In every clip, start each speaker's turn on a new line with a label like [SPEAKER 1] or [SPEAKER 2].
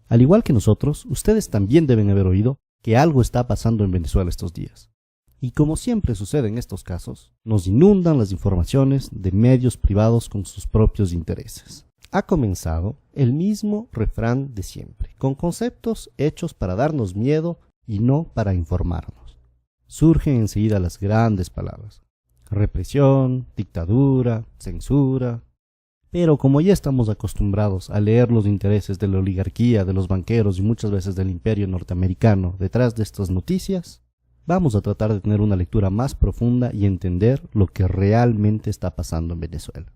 [SPEAKER 1] Al igual que nosotros, ustedes también deben haber oído que algo está pasando en Venezuela estos días. Y como siempre sucede en estos casos, nos inundan las informaciones de medios privados con sus propios intereses. Ha comenzado el mismo refrán de siempre, con conceptos hechos para darnos miedo y no para informarnos. Surgen enseguida las grandes palabras: represión, dictadura, censura. Pero como ya estamos acostumbrados a leer los intereses de la oligarquía, de los banqueros y muchas veces del imperio norteamericano detrás de estas noticias, vamos a tratar de tener una lectura más profunda y entender lo que realmente está pasando en Venezuela.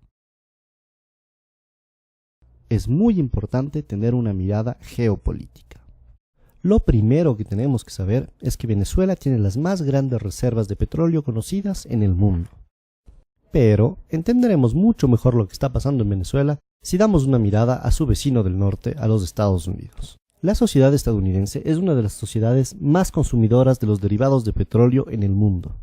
[SPEAKER 1] Es muy importante tener una mirada geopolítica. Lo primero que tenemos que saber es que Venezuela tiene las más grandes reservas de petróleo conocidas en el mundo. Pero entenderemos mucho mejor lo que está pasando en Venezuela si damos una mirada a su vecino del norte, a los Estados Unidos. La sociedad estadounidense es una de las sociedades más consumidoras de los derivados de petróleo en el mundo.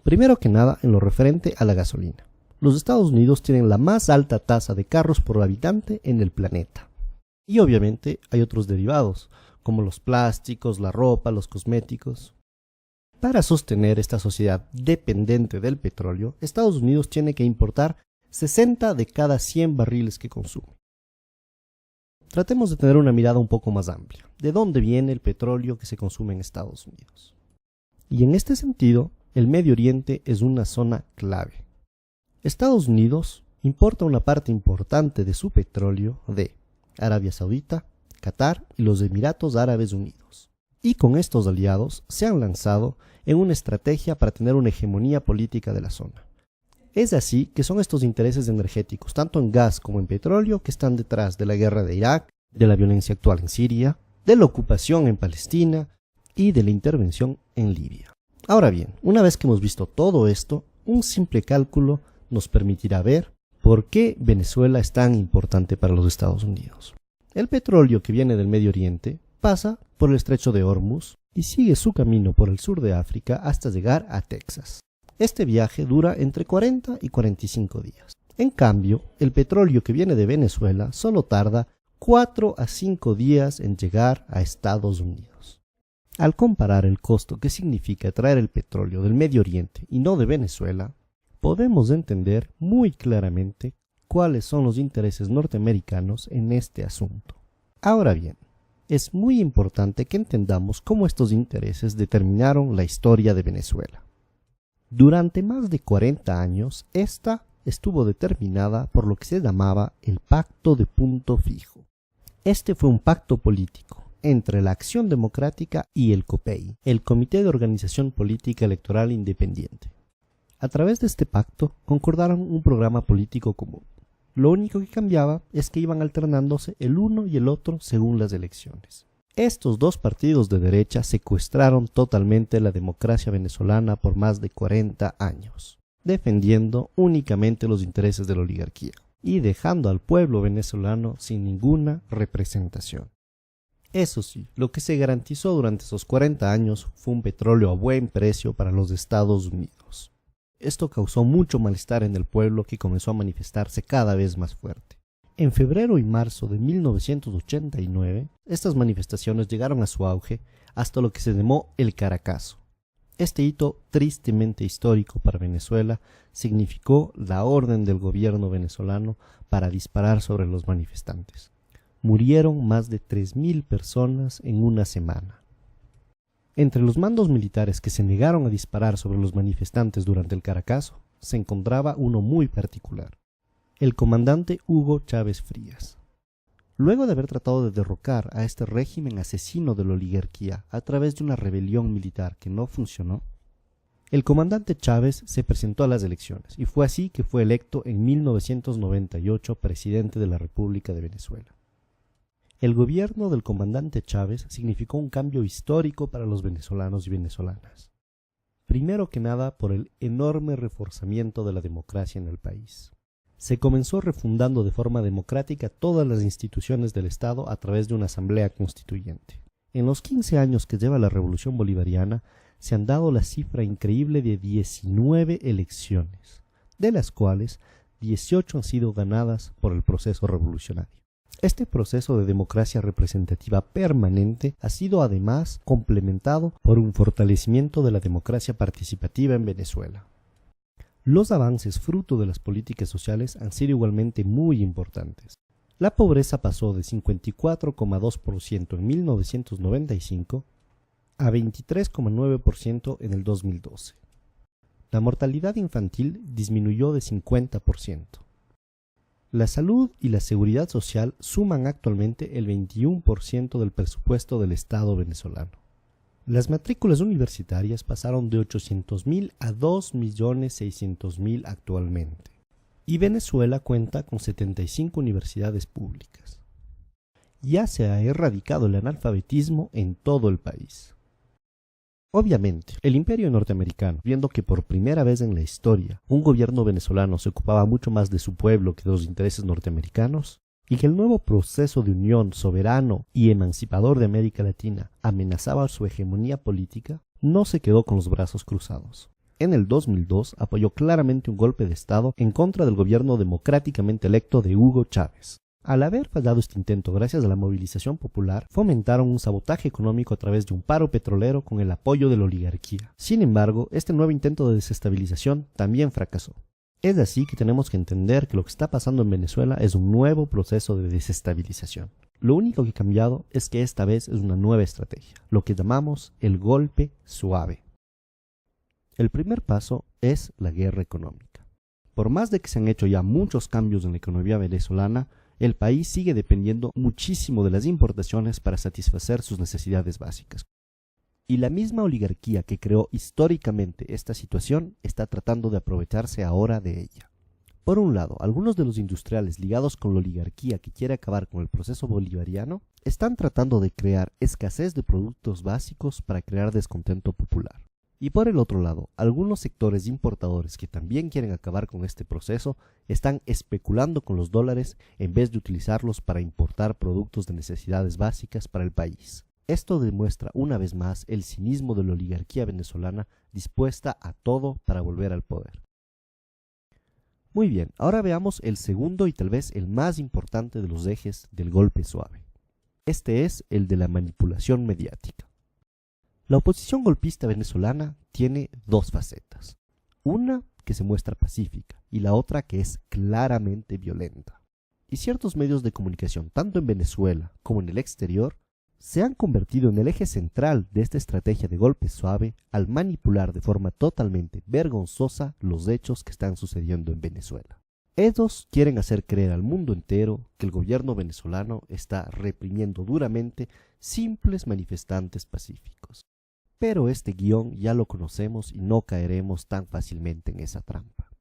[SPEAKER 1] Primero que nada, en lo referente a la gasolina. Los Estados Unidos tienen la más alta tasa de carros por habitante en el planeta. Y obviamente hay otros derivados, como los plásticos, la ropa, los cosméticos. Para sostener esta sociedad dependiente del petróleo, Estados Unidos tiene que importar 60 de cada 100 barriles que consume. Tratemos de tener una mirada un poco más amplia. ¿De dónde viene el petróleo que se consume en Estados Unidos? Y en este sentido, el Medio Oriente es una zona clave. Estados Unidos importa una parte importante de su petróleo de Arabia Saudita, Qatar y los Emiratos Árabes Unidos. Y con estos aliados se han lanzado en una estrategia para tener una hegemonía política de la zona. Es así que son estos intereses energéticos, tanto en gas como en petróleo, que están detrás de la guerra de Irak, de la violencia actual en Siria, de la ocupación en Palestina y de la intervención en Libia. Ahora bien, una vez que hemos visto todo esto, un simple cálculo nos permitirá ver por qué Venezuela es tan importante para los Estados Unidos. El petróleo que viene del Medio Oriente pasa por el estrecho de Hormuz y sigue su camino por el sur de África hasta llegar a Texas. Este viaje dura entre 40 y 45 días. En cambio, el petróleo que viene de Venezuela solo tarda 4 a 5 días en llegar a Estados Unidos. Al comparar el costo que significa traer el petróleo del Medio Oriente y no de Venezuela, podemos entender muy claramente cuáles son los intereses norteamericanos en este asunto. Ahora bien, es muy importante que entendamos cómo estos intereses determinaron la historia de Venezuela. Durante más de 40 años, esta estuvo determinada por lo que se llamaba el Pacto de Punto Fijo. Este fue un pacto político entre la Acción Democrática y el COPEI, el Comité de Organización Política Electoral Independiente. A través de este pacto concordaron un programa político común. Lo único que cambiaba es que iban alternándose el uno y el otro según las elecciones. Estos dos partidos de derecha secuestraron totalmente la democracia venezolana por más de 40 años, defendiendo únicamente los intereses de la oligarquía y dejando al pueblo venezolano sin ninguna representación. Eso sí, lo que se garantizó durante esos 40 años fue un petróleo a buen precio para los Estados Unidos. Esto causó mucho malestar en el pueblo, que comenzó a manifestarse cada vez más fuerte. En febrero y marzo de 1989, estas manifestaciones llegaron a su auge hasta lo que se llamó el Caracazo. Este hito tristemente histórico para Venezuela significó la orden del gobierno venezolano para disparar sobre los manifestantes. Murieron más de 3.000 personas en una semana. Entre los mandos militares que se negaron a disparar sobre los manifestantes durante el Caracazo, se encontraba uno muy particular: el comandante Hugo Chávez Frías. Luego de haber tratado de derrocar a este régimen asesino de la oligarquía a través de una rebelión militar que no funcionó, el comandante Chávez se presentó a las elecciones y fue así que fue electo en 1998 presidente de la República de Venezuela. El gobierno del comandante Chávez significó un cambio histórico para los venezolanos y venezolanas. Primero que nada, por el enorme reforzamiento de la democracia en el país. Se comenzó refundando de forma democrática todas las instituciones del Estado a través de una asamblea constituyente. En los 15 años que lleva la Revolución Bolivariana, se han dado la cifra increíble de 19 elecciones, de las cuales 18 han sido ganadas por el proceso revolucionario. Este proceso de democracia representativa permanente ha sido además complementado por un fortalecimiento de la democracia participativa en Venezuela. Los avances fruto de las políticas sociales han sido igualmente muy importantes. La pobreza pasó de 54,2% en 1995 a 23,9% en el 2012. La mortalidad infantil disminuyó de 50%. La salud y la seguridad social suman actualmente el 21% del presupuesto del Estado venezolano. Las matrículas universitarias pasaron de 800.000 a 2.600.000 actualmente. Y Venezuela cuenta con 75 universidades públicas. Ya se ha erradicado el analfabetismo en todo el país. Obviamente, el imperio norteamericano, viendo que por primera vez en la historia un gobierno venezolano se ocupaba mucho más de su pueblo que de los intereses norteamericanos, y que el nuevo proceso de unión soberano y emancipador de América Latina amenazaba su hegemonía política, no se quedó con los brazos cruzados. En el 2002 apoyó claramente un golpe de Estado en contra del gobierno democráticamente electo de Hugo Chávez. Al haber fallado este intento gracias a la movilización popular, fomentaron un sabotaje económico a través de un paro petrolero con el apoyo de la oligarquía. Sin embargo, este nuevo intento de desestabilización también fracasó. Es así que tenemos que entender que lo que está pasando en Venezuela es un nuevo proceso de desestabilización. Lo único que ha cambiado es que esta vez es una nueva estrategia, lo que llamamos el golpe suave. El primer paso es la guerra económica. Por más de que se han hecho ya muchos cambios en la economía venezolana, el país sigue dependiendo muchísimo de las importaciones para satisfacer sus necesidades básicas. Y la misma oligarquía que creó históricamente esta situación está tratando de aprovecharse ahora de ella. Por un lado, algunos de los industriales ligados con la oligarquía que quiere acabar con el proceso bolivariano están tratando de crear escasez de productos básicos para crear descontento popular. Y por el otro lado, algunos sectores importadores que también quieren acabar con este proceso están especulando con los dólares en vez de utilizarlos para importar productos de necesidades básicas para el país. Esto demuestra una vez más el cinismo de la oligarquía venezolana dispuesta a todo para volver al poder. Muy bien, ahora veamos el segundo y tal vez el más importante de los ejes del golpe suave. Este es el de la manipulación mediática. La oposición golpista venezolana tiene dos facetas. Una que se muestra pacífica y la otra que es claramente violenta. Y ciertos medios de comunicación, tanto en Venezuela como en el exterior, se han convertido en el eje central de esta estrategia de golpe suave al manipular de forma totalmente vergonzosa los hechos que están sucediendo en Venezuela. Ellos quieren hacer creer al mundo entero que el gobierno venezolano está reprimiendo duramente simples manifestantes pacíficos. Pero este guión ya lo conocemos y no caeremos tan fácilmente en esa trampa.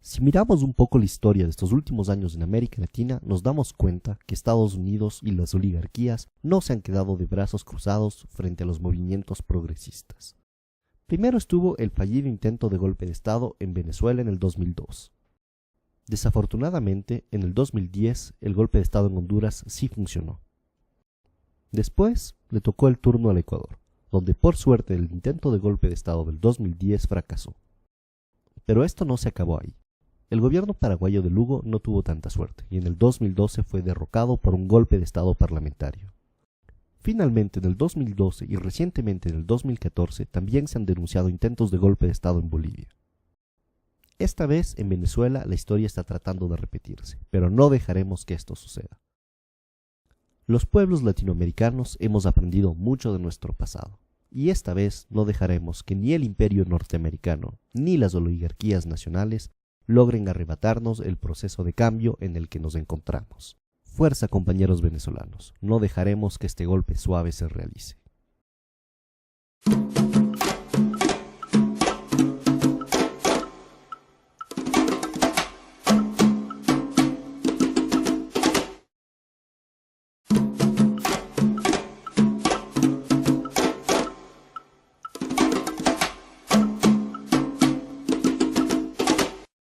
[SPEAKER 1] Si miramos un poco la historia de estos últimos años en América Latina, nos damos cuenta que Estados Unidos y las oligarquías no se han quedado de brazos cruzados frente a los movimientos progresistas. Primero estuvo el fallido intento de golpe de Estado en Venezuela en el 2002. Desafortunadamente, en el 2010 el golpe de Estado en Honduras sí funcionó. Después le tocó el turno al Ecuador, donde por suerte el intento de golpe de Estado del 2010 fracasó. Pero esto no se acabó ahí. El gobierno paraguayo de Lugo no tuvo tanta suerte y en el 2012 fue derrocado por un golpe de Estado parlamentario. Finalmente, en el 2012 y recientemente en el 2014 también se han denunciado intentos de golpe de Estado en Bolivia. Esta vez en Venezuela la historia está tratando de repetirse, pero no dejaremos que esto suceda. Los pueblos latinoamericanos hemos aprendido mucho de nuestro pasado, y esta vez no dejaremos que ni el imperio norteamericano ni las oligarquías nacionales logren arrebatarnos el proceso de cambio en el que nos encontramos. Fuerza, compañeros venezolanos, no dejaremos que este golpe suave se realice.